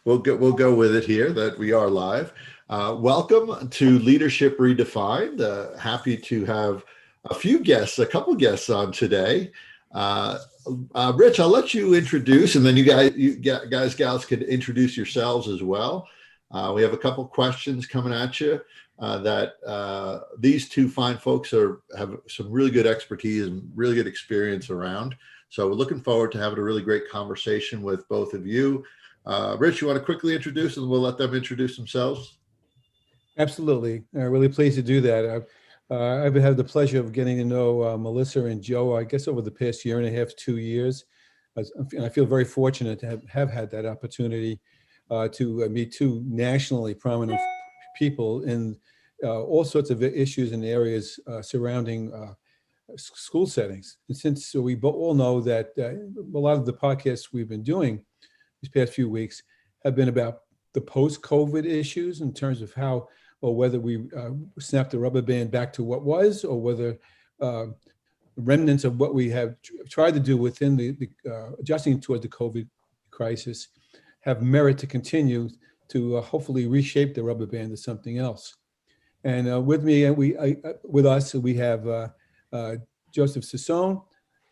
we'll go with it here that we are live. Welcome to Leadership Redefined. Happy to have a couple guests on today. Rich, I'll let you introduce, and then gals, can introduce yourselves as well. We have a couple questions coming at you that these two fine folks have some really good expertise and really good experience around. So we're looking forward to having a really great conversation with both of you. Rich, you want to quickly introduce, and we'll let them introduce themselves? Absolutely. Really pleased to do that. I've had the pleasure of getting to know Melissa and Joe, I guess, over the past year and a half, 2 years. And I feel very fortunate to have had that opportunity to meet two nationally prominent people in all sorts of issues and areas surrounding school settings. And since we all know that a lot of the podcasts we've been doing these past few weeks have been about the post-COVID issues in terms of how, or whether we snap the rubber band back to what was, or whether remnants of what we have tried to do within the adjusting toward the COVID crisis have merit to continue to hopefully reshape the rubber band to something else. And with me, with us, we have Joseph Sassone,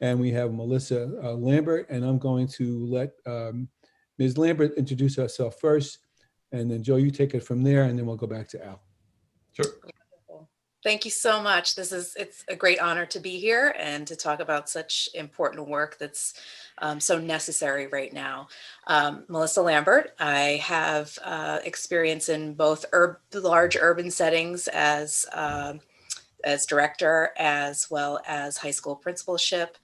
and we have Melissa Lambert, and I'm going to let Ms. Lambert introduce herself first, and then Joe, you take it from there, and then we'll go back to Al. Sure. Thank you so much. It's a great honor to be here and to talk about such important work that's so necessary right now. Melissa Lambert. I have experience in both large urban settings as director, as well as high school principalship.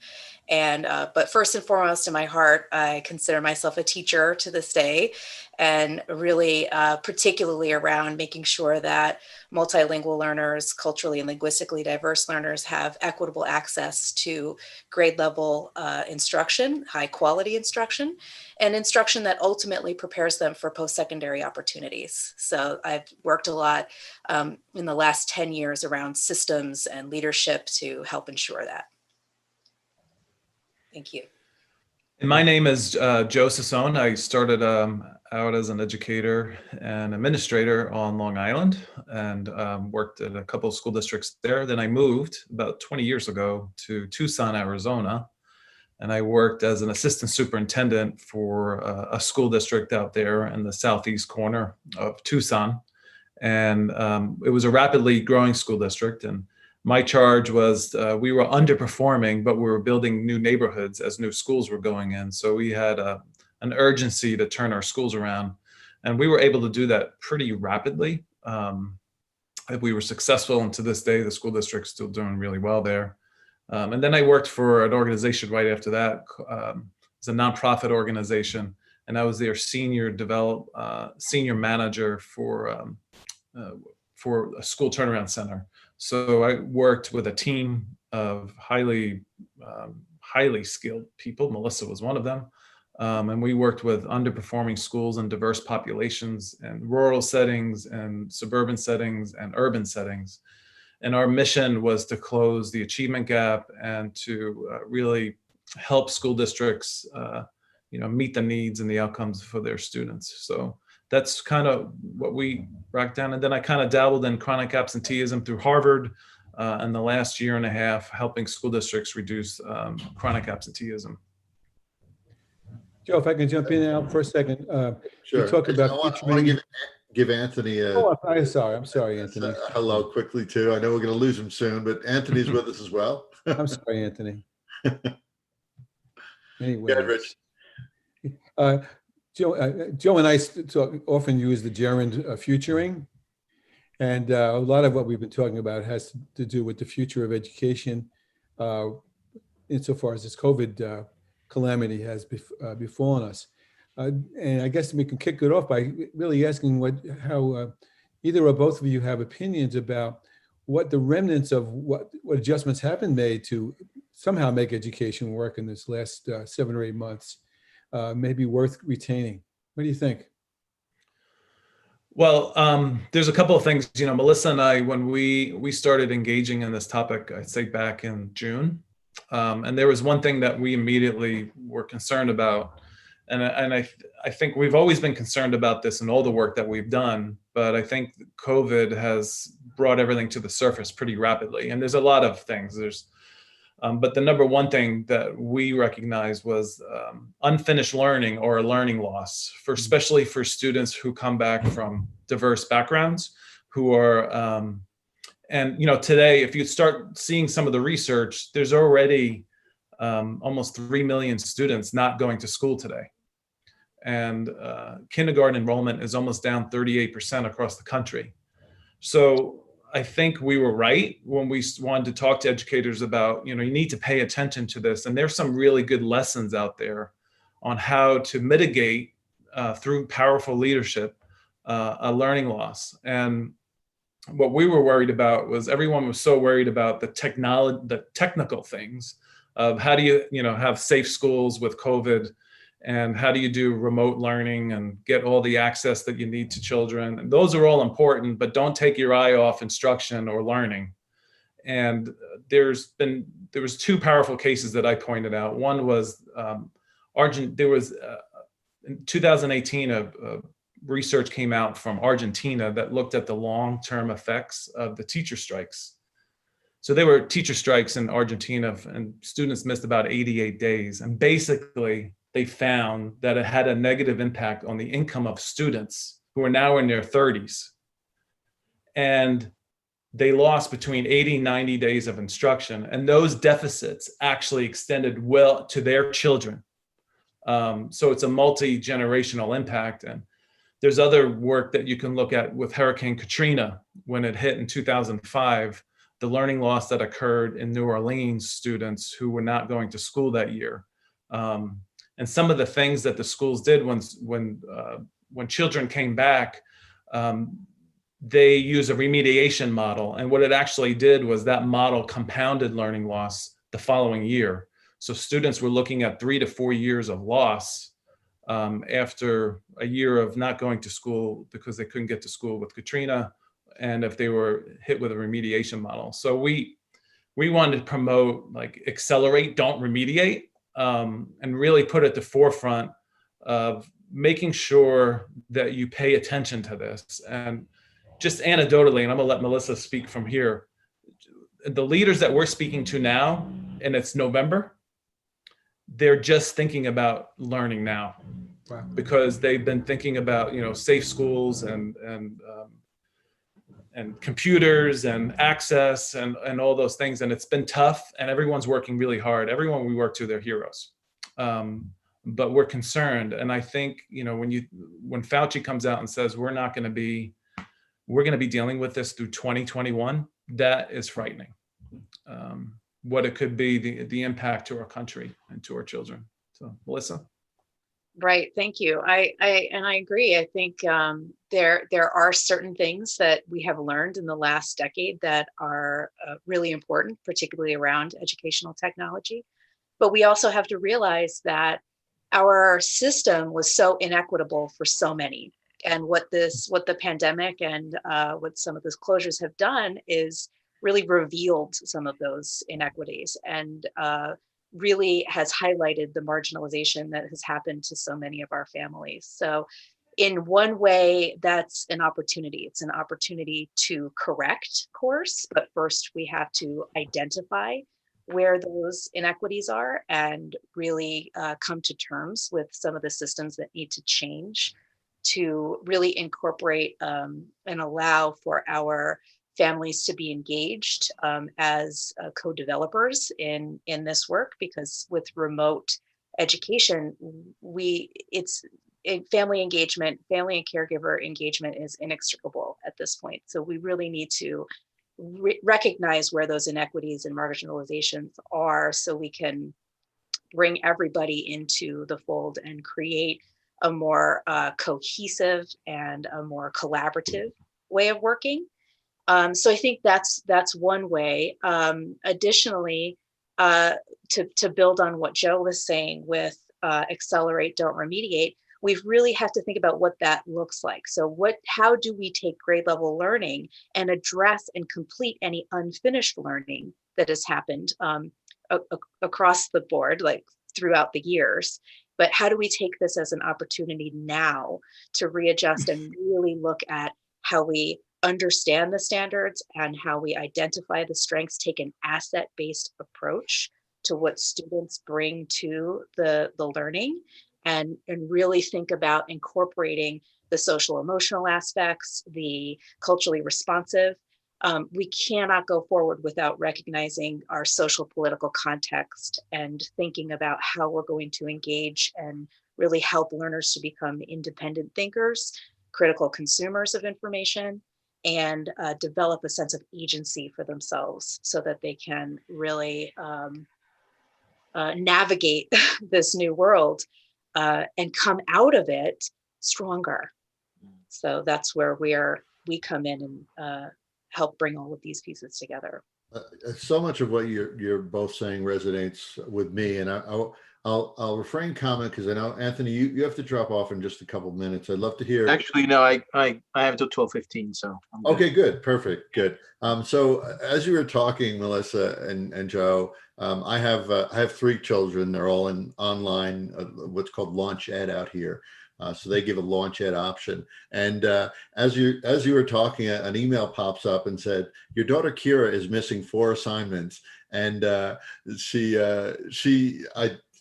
And but first and foremost, in my heart, I consider myself a teacher to this day, and really particularly around making sure that multilingual learners, culturally and linguistically diverse learners, have equitable access to grade level instruction, high quality instruction, and instruction that ultimately prepares them for post-secondary opportunities. So I've worked a lot in the last 10 years around systems and leadership to help ensure that. Thank you. And my name is Joe Sassone. I started out as an educator and administrator on Long Island, and worked at a couple of school districts there. Then I moved about 20 years ago to Tucson, Arizona, and I worked as an assistant superintendent for a school district out there in the southeast corner of Tucson. And it was a rapidly growing school district, and my charge was we were underperforming, but we were building new neighborhoods as new schools were going in. So we had an urgency to turn our schools around, and we were able to do that pretty rapidly. We were successful, and to this day, the school district's still doing really well there. And then I worked for an organization right after that. It's a nonprofit organization, and I was their senior manager for a school turnaround center. So I worked with a team of highly skilled people. Melissa was one of them. And we worked with underperforming schools and diverse populations and rural settings and suburban settings and urban settings. And our mission was to close the achievement gap and to really help school districts meet the needs and the outcomes for their students. So that's kind of what we racked down. And then I kind of dabbled in chronic absenteeism through Harvard in the last year and a half, helping school districts reduce chronic absenteeism. Joe, if I can jump in now for a second. Sure. You talk about I want to give Anthony I'm sorry, Anthony. Hello quickly too. I know we're going to lose him soon, but Anthony's with us as well. I'm sorry, Anthony. Anyway. Go ahead, Rich. Joe and I often use the gerund futuring, and a lot of what we've been talking about has to do with the future of education insofar as this COVID calamity has befallen us. And I guess we can kick it off by really asking how either or both of you have opinions about what the remnants of what adjustments have been made to somehow make education work in this last 7 or 8 months. May be worth retaining. What do you think? Well, there's a couple of things. Melissa and I, when we started engaging in this topic, I'd say back in June, and there was one thing that we immediately were concerned about, and I think we've always been concerned about this in all the work that we've done, but I think COVID has brought everything to the surface pretty rapidly. And there's a lot of things. But the number one thing that we recognized was unfinished learning or learning loss, especially for students who come back from diverse backgrounds, who are, and today, if you start seeing some of the research, there's already almost 3 million students not going to school today. And kindergarten enrollment is almost down 38% across the country. So I think we were right when we wanted to talk to educators about, you need to pay attention to this. And there's some really good lessons out there on how to mitigate through powerful leadership a learning loss. And what we were worried about was everyone was so worried about the technical things of how do you, have safe schools with COVID, and how do you do remote learning and get all the access that you need to children. And those are all important, but don't take your eye off instruction or learning. And there was two powerful cases that I pointed out. One was in 2018, a research came out from Argentina that looked at the long-term effects of the teacher strikes. So there were teacher strikes in Argentina, and students missed about 88 days. And basically, they found that it had a negative impact on the income of students who are now in their 30s. And they lost between 80 and 90 days of instruction. And those deficits actually extended well to their children. So it's a multi-generational impact. And there's other work that you can look at with Hurricane Katrina. When it hit in 2005, the learning loss that occurred in New Orleans students who were not going to school that year. And some of the things that the schools did when children came back, they use a remediation model. And what it actually did was that model compounded learning loss the following year. So students were looking at 3 to 4 years of loss after a year of not going to school because they couldn't get to school with Katrina, and if they were hit with a remediation model. So we wanted to promote accelerate, don't remediate, and really put at the forefront of making sure that you pay attention to this. And just anecdotally, and I'm gonna let Melissa speak from here, the leaders that we're speaking to now, and it's November, they're just thinking about learning now. Wow. Because they've been thinking about, safe schools and computers and access and all those things. And it's been tough, and everyone's working really hard. Everyone we work to, they're heroes. But we're concerned. And I think, when Fauci comes out and says, we're going to be dealing with this through 2021, that is frightening. What it could be, the impact to our country and to our children. So, Melissa. Right. Thank you. I agree. I think there are certain things that we have learned in the last decade that are really important, particularly around educational technology. But we also have to realize that our system was so inequitable for so many. And what the pandemic and what some of those closures have done is really revealed some of those inequities and really has highlighted the marginalization that has happened to so many of our families. So in one way, that's an opportunity. It's an opportunity to correct course, but first we have to identify where those inequities are and really come to terms with some of the systems that need to change to really incorporate and allow for our families to be engaged as co-developers in this work, because with remote education, family engagement, family and caregiver engagement is inextricable at this point. So we really need to recognize where those inequities and marginalizations are so we can bring everybody into the fold and create a more cohesive and a more collaborative way of working. So I think that's one way. Additionally, to build on what Joe was saying with accelerate, don't remediate, we really have to think about what that looks like. So how do we take grade level learning and address and complete any unfinished learning that has happened across the board, like throughout the years? but how do we take this as an opportunity now to readjust and really look at how we understand the standards and how we identify the strengths, take an asset-based approach to what students bring to the learning, and really think about incorporating the social emotional aspects, the culturally responsive. We cannot go forward without recognizing our social political context and thinking about how we're going to engage and really help learners to become independent thinkers, critical consumers of information, and develop a sense of agency for themselves so that they can really navigate this new world and come out of it stronger. So that's where we come in and help bring all of these pieces together. So much of what you're both saying resonates with me, and I'll refrain comment because I know Anthony, you have to drop off in just a couple minutes. I'd love to hear. Actually, no, I have until 12:15, so I'm good. Okay, good, perfect, good. So as you were talking, Melissa and Joe, I have 3 children. They're all in online, what's called Launch Ed out here. So they give a Launch Ed option. And as you were talking, an email pops up and said, your daughter Kira is missing 4 assignments. And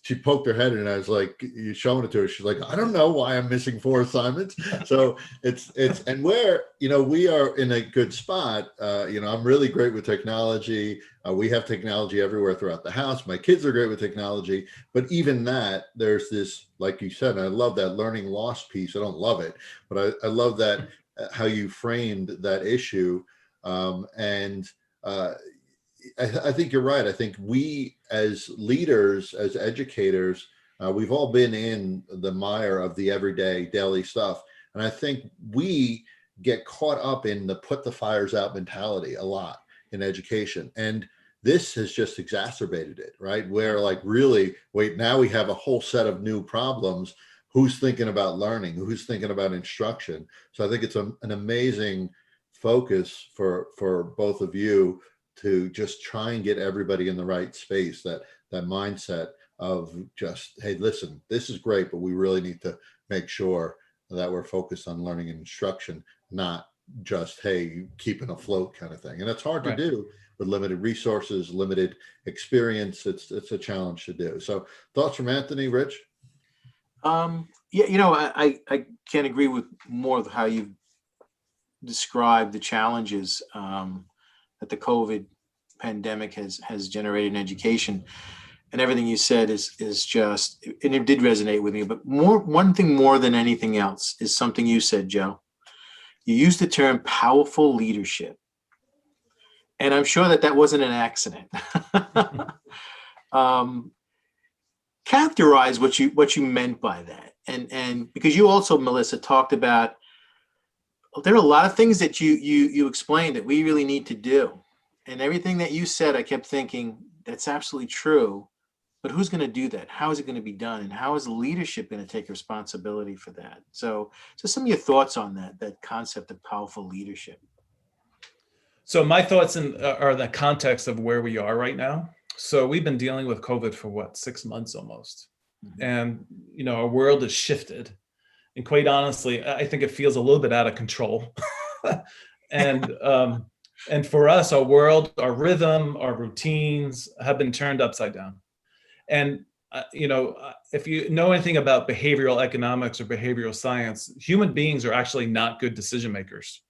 she poked her head in and I was like, you showing it to her. She's like, I don't know why I'm missing 4 assignments. So it's, and where, we are in a good spot. I'm really great with technology. We have technology everywhere throughout the house. My kids are great with technology, but even that, there's this, like you said, and I love that learning loss piece. I don't love it, but I love that how you framed that issue. I think you're right. I think we as leaders, as educators, we've all been in the mire of the everyday daily stuff. And I think we get caught up in the put the fires out mentality a lot in education. And this has just exacerbated it, right? Where like, really, wait, now we have a whole set of new problems. Who's thinking about learning? Who's thinking about instruction? So I think it's an amazing focus for both of you to just try and get everybody in the right space, that mindset of just, hey, listen, this is great, but we really need to make sure that we're focused on learning and instruction, not just, hey, keeping afloat kind of thing. And it's hard to do with limited resources, limited experience. It's a challenge to do. So thoughts from Anthony, Rich? Yeah, I can't agree with more of how you've described the challenges that the COVID pandemic has generated in education, and everything you said is just, and it did resonate with me. But one thing more than anything else is something you said, Joe. You used the term powerful leadership, and I'm sure that wasn't an accident. Characterize what you meant by that, and because you also, Melissa, talked about, there are a lot of things that you explained that we really need to do. And everything that you said, I kept thinking, that's absolutely true. But who's going to do that? How is it going to be done? And how is leadership going to take responsibility for that? So some of your thoughts on that concept of powerful leadership. So my thoughts are the context of where we are right now. So we've been dealing with COVID for 6 months almost. Mm-hmm. And, our world has shifted. And quite honestly, I think it feels a little bit out of control. And for us, our world, our rhythm, our routines have been turned upside down. And, if you know anything about behavioral economics or behavioral science, human beings are actually not good decision makers.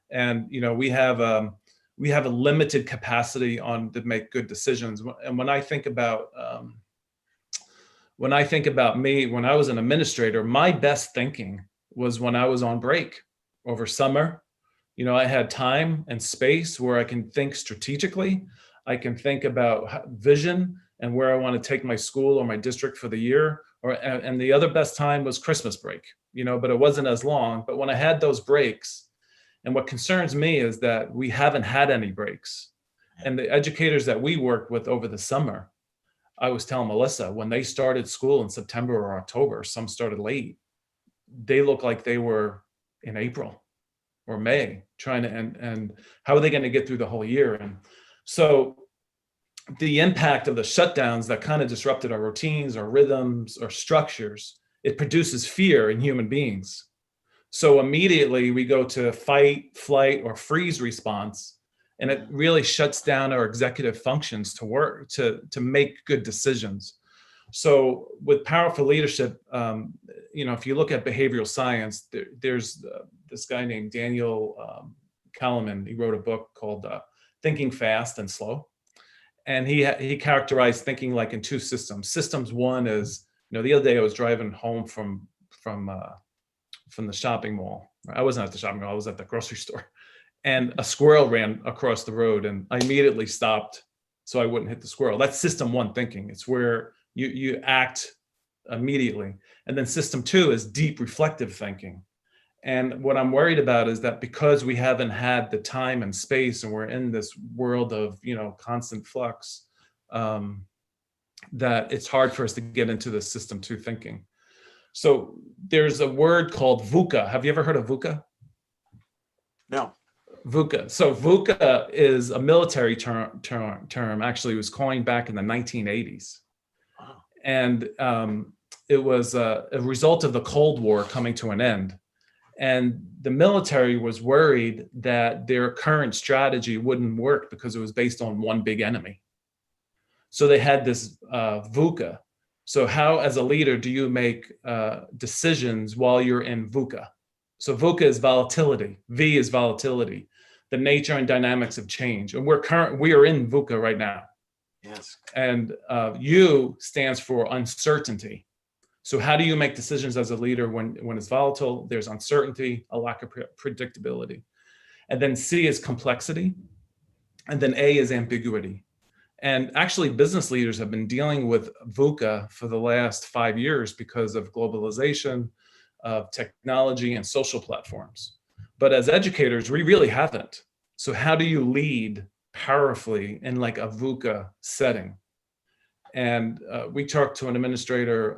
And, we have a limited capacity to make good decisions. And when I think about me, when I was an administrator, my best thinking was when I was on break over summer. I had time and space where I can think strategically. I can think about vision and where I want to take my school or my district for the year. And the other best time was Christmas break, but it wasn't as long. But when I had those breaks, and what concerns me is that we haven't had any breaks. And the educators that we worked with over the summer, I was telling Melissa, when they started school in September or October, some started late, they look like they were in April or May trying to, and how are they going to get through the whole year? And so the impact of the shutdowns that kind of disrupted our routines, our rhythms, our structures, it produces fear in human beings. So immediately we go to fight, flight, or freeze response, and it really shuts down our executive functions to work, to make good decisions. So with powerful leadership, if you look at behavioral science, there's this guy named Daniel Kahneman. He wrote a book called Thinking Fast and Slow. And he characterized thinking like in two systems. Systems one is, the other day I was driving home from the shopping mall. I wasn't at the shopping mall, I was at the grocery store. And a squirrel ran across the road and I immediately stopped so I wouldn't hit the squirrel. That's system one thinking. It's where you act immediately. And then system two is deep reflective thinking. And what I'm worried about is that because we haven't had the time and space and we're in this world of, constant flux, that it's hard for us to get into the system two thinking. So there's a word called VUCA. Have you ever heard of VUCA? No. VUCA. So VUCA is a military term. Actually, it was coined back in the 1980s. Wow. And it was a result of the Cold War coming to an end. And the military was worried that their current strategy wouldn't work because it was based on one big enemy. So they had this VUCA. So how, as a leader, do you make decisions while you're in VUCA? So VUCA is volatility. V is volatility, the nature and dynamics of change. And we are in VUCA right now. Yes. And U stands for uncertainty. So how do you make decisions as a leader when it's volatile? There's uncertainty, a lack of predictability. And then C is complexity. And then A is ambiguity. And actually, business leaders have been dealing with VUCA for the last 5 years because of globalization, of technology and social platforms. But as educators, we really haven't. So how do you lead powerfully in like a VUCA setting? And we talked to an administrator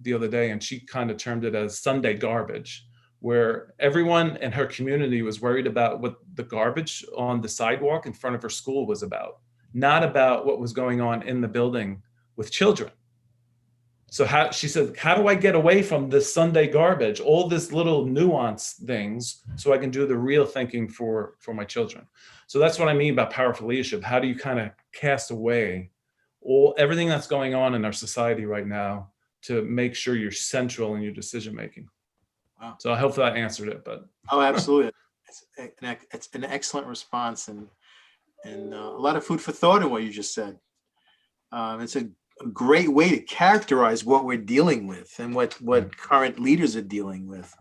the other day, and she kind of termed it as Sunday garbage, where everyone in her community was worried about what the garbage on the sidewalk in front of her school was about, not about what was going on in the building with children. So she said, how do I get away from this Sunday garbage, all this little nuance things, so I can do the real thinking for my children? So that's what I mean by powerful leadership. How do you kind of cast away everything that's going on in our society right now to make sure you're central in your decision making? Wow. So I hope that answered it. But oh, absolutely, it's an excellent response and a lot of food for thought in what you just said. It's a great way to characterize what we're dealing with and what current leaders are dealing with.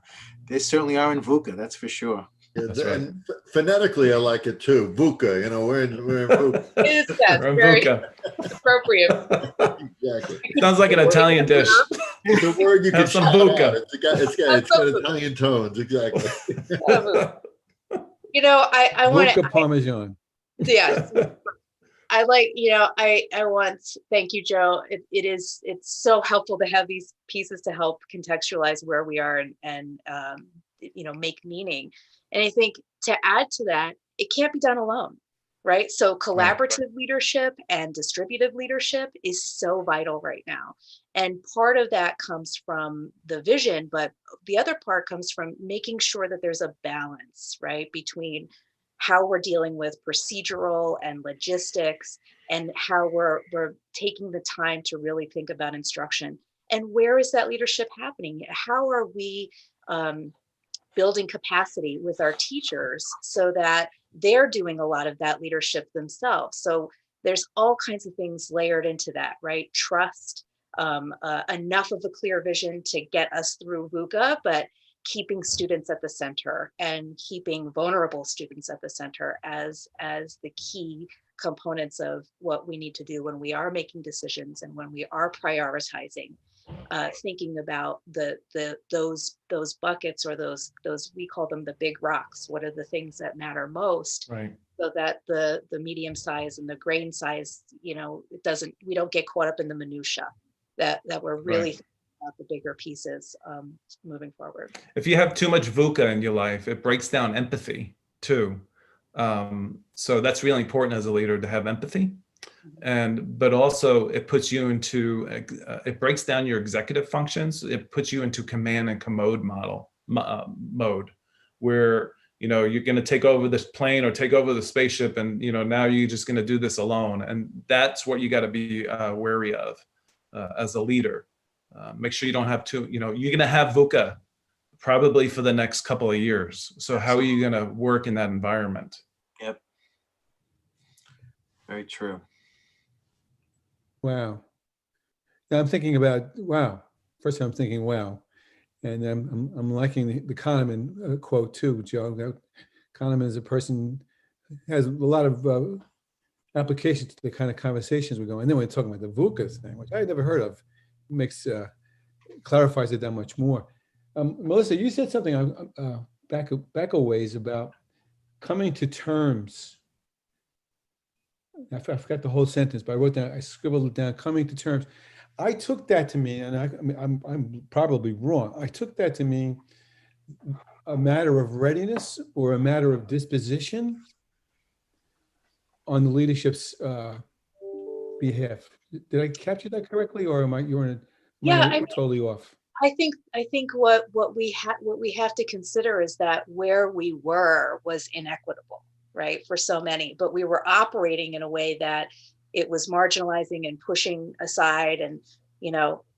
They certainly are in VUCA, that's for sure. Yeah, That's right. and phonetically, I like it too. VUCA, we're in VUCA. It is that's very appropriate. Exactly. Sounds like an Italian dish. It's a word you can Have some shout VUCA. out. It's got Italian tones, exactly. I want VUCA Parmesan. Yes. I like, I want to thank you, Joe. It's so helpful to have these pieces to help contextualize where we are and make meaning. And I think to add to that, it can't be done alone, right? So collaborative leadership and distributive leadership is so vital right now. And part of that comes from the vision, but the other part comes from making sure that there's a balance, right? Between how we're dealing with procedural and logistics and how we're taking the time to really think about instruction. And where is that leadership happening? How are we building capacity with our teachers so that they're doing a lot of that leadership themselves? So there's all kinds of things layered into that, right? Trust, enough of a clear vision to get us through VUCA, but keeping students at the center and keeping vulnerable students at the center as the key components of what we need to do when we are making decisions and when we are prioritizing. Thinking about those buckets or those we call them the big rocks. What are the things that matter most? Right. So that the medium size and the grain size, we don't get caught up in the minutia. That we're really thinking about the bigger pieces moving forward. If you have too much VUCA in your life, it breaks down empathy too. So that's really important as a leader to have empathy. but also it puts you into, it breaks down your executive functions. It puts you into command and commode mode, where, you're going to take over this plane or take over the spaceship, and, now you're just going to do this alone. And that's what you got to be wary of as a leader. Make sure you don't have to, you're going to have VUCA probably for the next couple of years. So how are you going to work in that environment? Yep. Very true. Wow. Now I'm thinking about, wow. First I'm thinking, wow. And I'm liking the Kahneman quote too, Joe. Kahneman is a person who has a lot of applications to the kind of conversations we're going. And then we're talking about the VUCA thing, which I had never heard of. Makes clarifies it that much more. Melissa, you said something back a ways about coming to terms. I forgot the whole sentence, but I scribbled it down. Coming to terms. I took that to mean, and I'm probably wrong. I took that to mean a matter of readiness or a matter of disposition on the leadership's behalf. Did I capture that correctly, or am I totally off? I think what we have to consider is that where we were was inequitable, right, for so many, but we were operating in a way that it was marginalizing and pushing aside. And,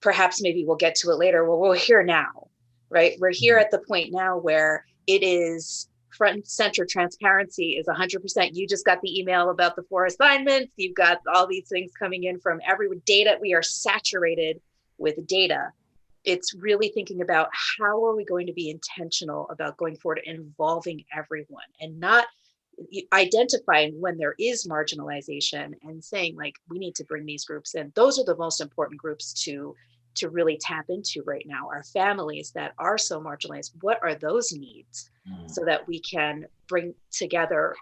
perhaps maybe we'll get to it later. Well, we're here now, right? We're here at the point now where it is front and center. Transparency is 100%. You just got the email about the 4 assignments. You've got all these things coming in from every data. We are saturated with data. It's really thinking about how are we going to be intentional about going forward and involving everyone, and not identifying when there is marginalization and saying, like, we need to bring these groups in. Those are the most important groups to really tap into right now. Our families that are so marginalized, what are those needs, so that we can bring together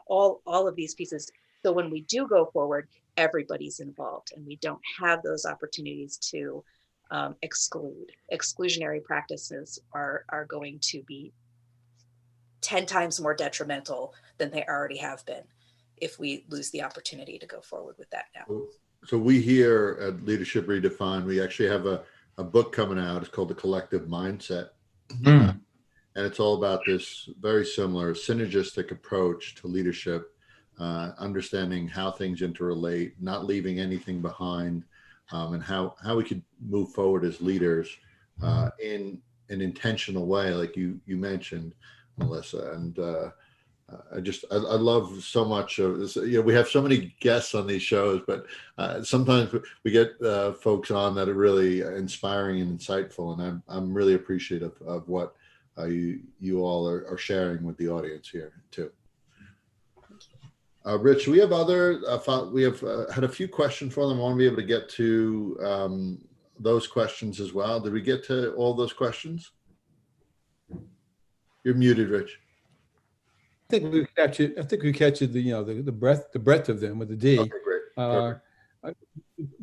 all of these pieces. So when we do go forward, everybody's involved, and we don't have those opportunities to exclude. Exclusionary practices are going to be 10 times more detrimental than they already have been if we lose the opportunity to go forward with that now. So we here at Leadership Redefined, we actually have a book coming out. It's called The Collective Mindset. And it's all about this very similar synergistic approach to leadership, understanding how things interrelate, not leaving anything behind, and how we could move forward as leaders in an intentional way, like you mentioned, Melissa. And I love so much of this. We have so many guests on these shows, but sometimes we get folks on that are really inspiring and insightful, and I'm really appreciative of what you all are sharing with the audience here too. Rich, we have we have had a few questions for them. I want to be able to get to those questions as well. Did we get to all those questions? You're muted, Rich. I think we captured the breadth of them with the D. Okay, great.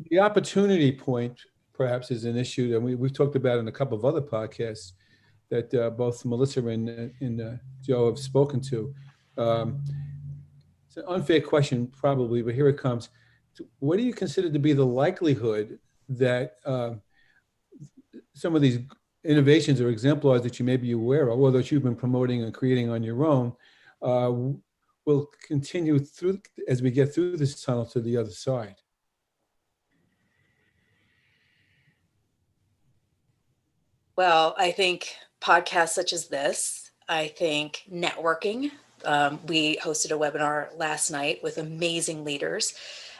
The opportunity point perhaps is an issue that we've talked about in a couple of other podcasts that both Melissa and Joe have spoken to. It's an unfair question probably, but here it comes. What do you consider to be the likelihood that some of these innovations or exemplars that you may be aware of, or that you've been promoting and creating on your own, will continue through as we get through this tunnel to the other side? Well, I think podcasts such as this, I think networking. We hosted a webinar last night with amazing leaders.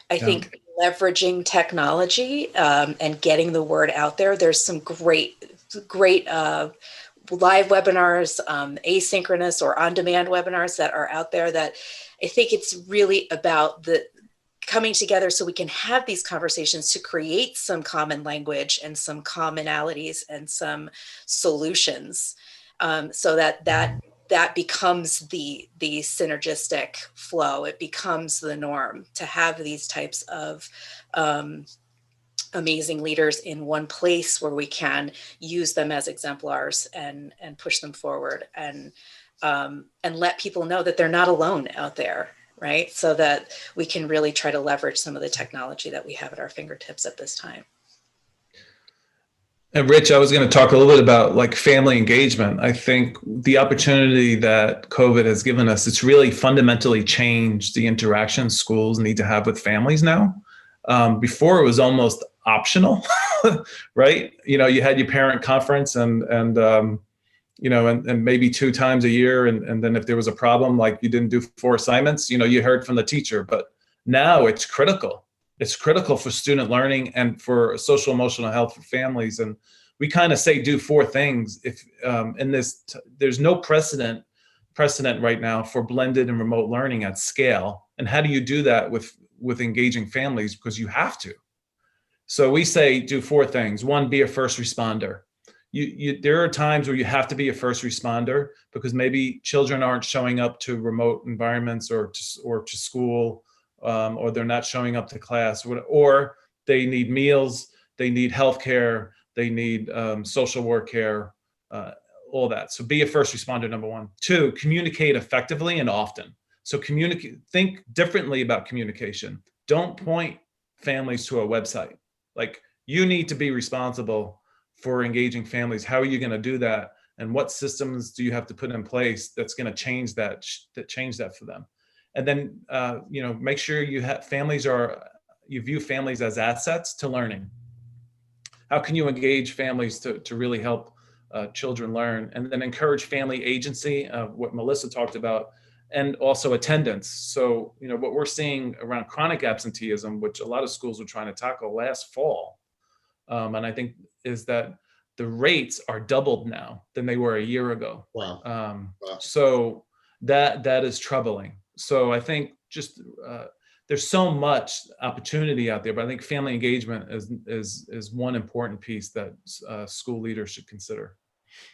I think leveraging technology and getting the word out there. There's some great live webinars, asynchronous or on-demand webinars that are out there that I think it's really about the coming together so we can have these conversations to create some common language and some commonalities and some solutions, so that becomes the synergistic flow. It becomes the norm to have these types of amazing leaders in one place where we can use them as exemplars and push them forward and let people know that they're not alone out there, right? So that we can really try to leverage some of the technology that we have at our fingertips at this time. And Rich, I was going to talk a little bit about like family engagement. I think the opportunity that COVID has given us, it's really fundamentally changed the interactions schools need to have with families now. Before it was almost optional, right? You know, you had your parent conference and maybe 2 times a year. And then if there was a problem, like you didn't do 4 assignments, you know, you heard from the teacher. But now it's critical. It's critical for student learning and for social emotional health for families. And we kind of say do 4 things. If there's no precedent right now for blended and remote learning at scale. And how do you do that with engaging families? Because you have to. So we say do 4 things. 1, be a first responder. There are times where you have to be a first responder because maybe children aren't showing up to remote environments or to school, or they're not showing up to class, or they need meals, they need healthcare, they need social work care, all that. So be a first responder, number 1. 2, communicate effectively and often. So think differently about communication. Don't point families to a website. Like, you need to be responsible for engaging families. How are you going to do that? And what systems do you have to put in place that's going to change that for them? And then, make sure you view families as assets to learning. How can you engage families to really help children learn? And then encourage family agency, what Melissa talked about, and also attendance. So, what we're seeing around chronic absenteeism, which a lot of schools were trying to tackle last fall, and I think is that the rates are doubled now than they were a year ago. Wow. Wow. So that is troubling. So I think just there's so much opportunity out there, but I think family engagement is one important piece that school leaders should consider.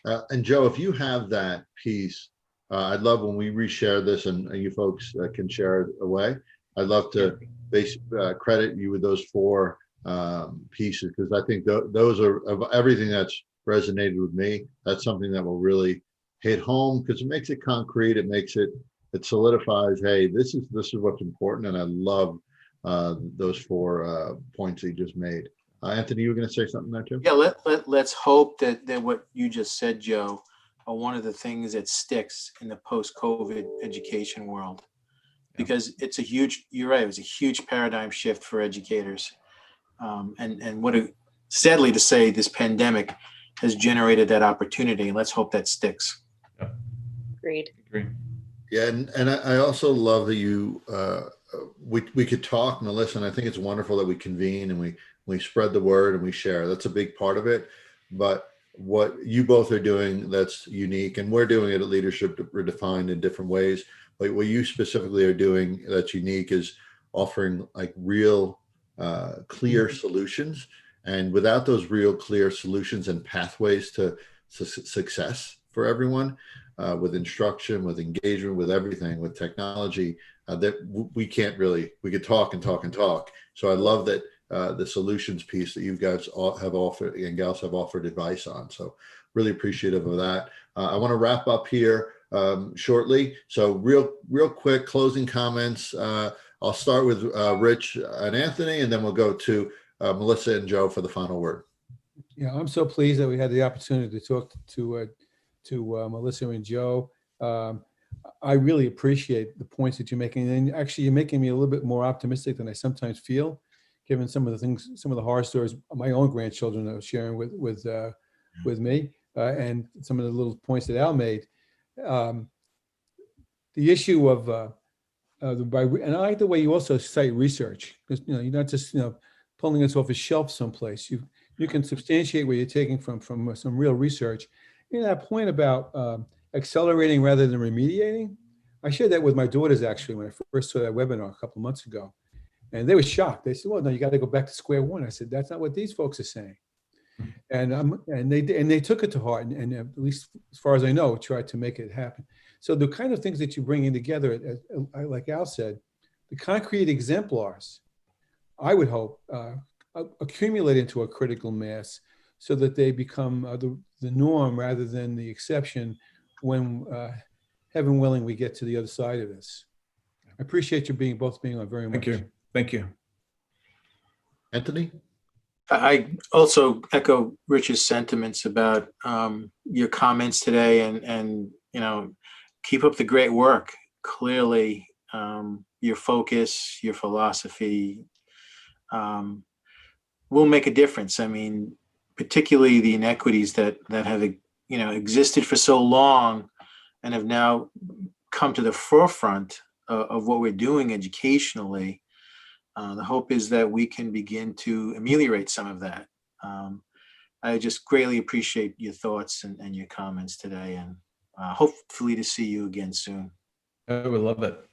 And Joe, if you have that piece, I'd love when we reshare this and you folks can share it away. I'd love to credit you with those 4 pieces, because I think those are of everything that's resonated with me. That's something that will really hit home because it makes it concrete. It solidifies, hey, this is what's important. And I love those 4 points he just made. Anthony, you were going to say something there too? Yeah, let's hope that what you just said, Joe, are one of the things that sticks in the post-COVID education world, because you're right, it was a huge paradigm shift for educators. And sadly to say, this pandemic has generated that opportunity, and let's hope that sticks. Agreed. Yeah, and I also love that you we could talk, Melissa, and I think it's wonderful that we convene and we spread the word and we share. That's a big part of it. But what you both are doing that's unique, and we're doing it at Leadership Redefined in different ways. But what you specifically are doing that's unique is offering like real clear solutions. And without those real clear solutions and pathways to success for everyone, with instruction, with engagement, with everything, with technology, that we could talk and talk and talk. So I love that the solutions piece that you guys have offered and gals have offered advice on. So really appreciative of that. I want to wrap up here shortly. So real quick closing comments. I'll start with Rich and Anthony, and then we'll go to Melissa and Joe for the final word. Yeah, I'm so pleased that we had the opportunity to talk to Melissa and Joe. I really appreciate the points that you're making, and actually you're making me a little bit more optimistic than I sometimes feel, given some of the horror stories my own grandchildren are sharing with me, and some of the little points that Al made. The issue of and I like the way you also cite research, because you're not just pulling this off a shelf someplace. You can substantiate where you're taking from some real research. That point about accelerating rather than remediating, I shared that with my daughters actually when I first saw that webinar a couple of months ago, and they were shocked. They said, "Well, no, you got to go back to square one." I said, "That's not what these folks are saying," and they took it to heart, and at least as far as I know, tried to make it happen. So the kind of things that you bring in together, like Al said, the concrete exemplars, I would hope, accumulate into a critical mass so that they become the norm rather than the exception when, heaven willing, we get to the other side of this. I appreciate you both being on very much. Thank you. Thank you. Anthony? I also echo Rich's sentiments about your comments today, and keep up the great work. Clearly, your focus, your philosophy will make a difference. I mean, particularly the inequities that have existed for so long and have now come to the forefront of what we're doing educationally. The hope is that we can begin to ameliorate some of that. I just greatly appreciate your thoughts and your comments today, and hopefully to see you again soon. I would love it.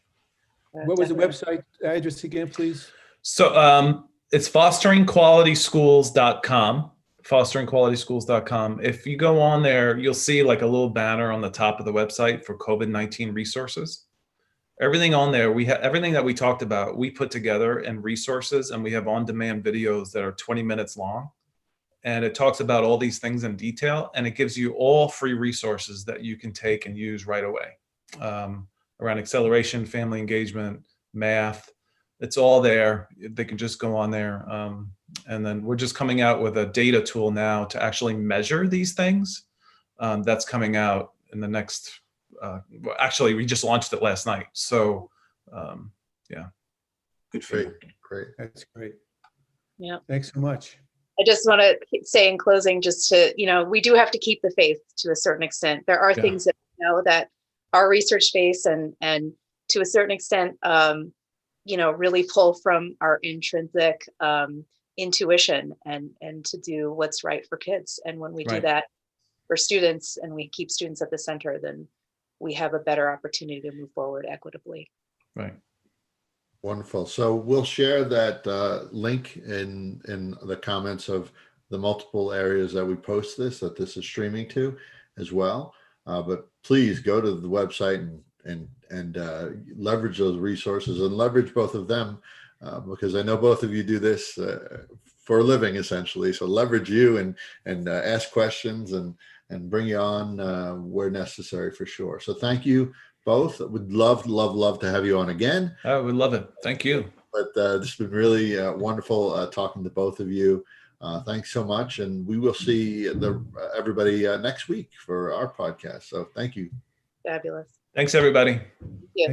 What was the website address again, please? So it's fosteringqualityschools.com. Fosteringqualityschools.com. If you go on there, you'll see like a little banner on the top of the website for COVID-19 resources. Everything on there, we have everything that we talked about, we put together in resources, and we have on-demand videos that are 20 minutes long. And it talks about all these things in detail, and it gives you all free resources that you can take and use right away. Around acceleration, family engagement, math, it's all there. They can just go on there. And then we're just coming out with a data tool now to actually measure these things. That's coming out in the next, actually, we just launched it last night. So, yeah. Good for you. Great. That's great. Yeah. Thanks so much. I just want to say in closing, just to, we do have to keep the faith to a certain extent. There are things that we know that are research-based and to a certain extent, really pull from our intrinsic intuition and to do what's right for kids. And when we do that for students and we keep students at the center, then we have a better opportunity to move forward equitably. Right. Wonderful. So we'll share that link in the comments of the multiple areas that we post that this is streaming to as well. But please go to the website and leverage those resources and leverage both of them because I know both of you do this for a living essentially. So leverage you and ask questions and bring you on where necessary for sure. So thank you both. Would love to have you on again. I would love it. Thank you. But this has been really wonderful talking to both of you. Thanks so much. And we will see everybody next week for our podcast. So thank you. Fabulous. Thanks, everybody. Yeah.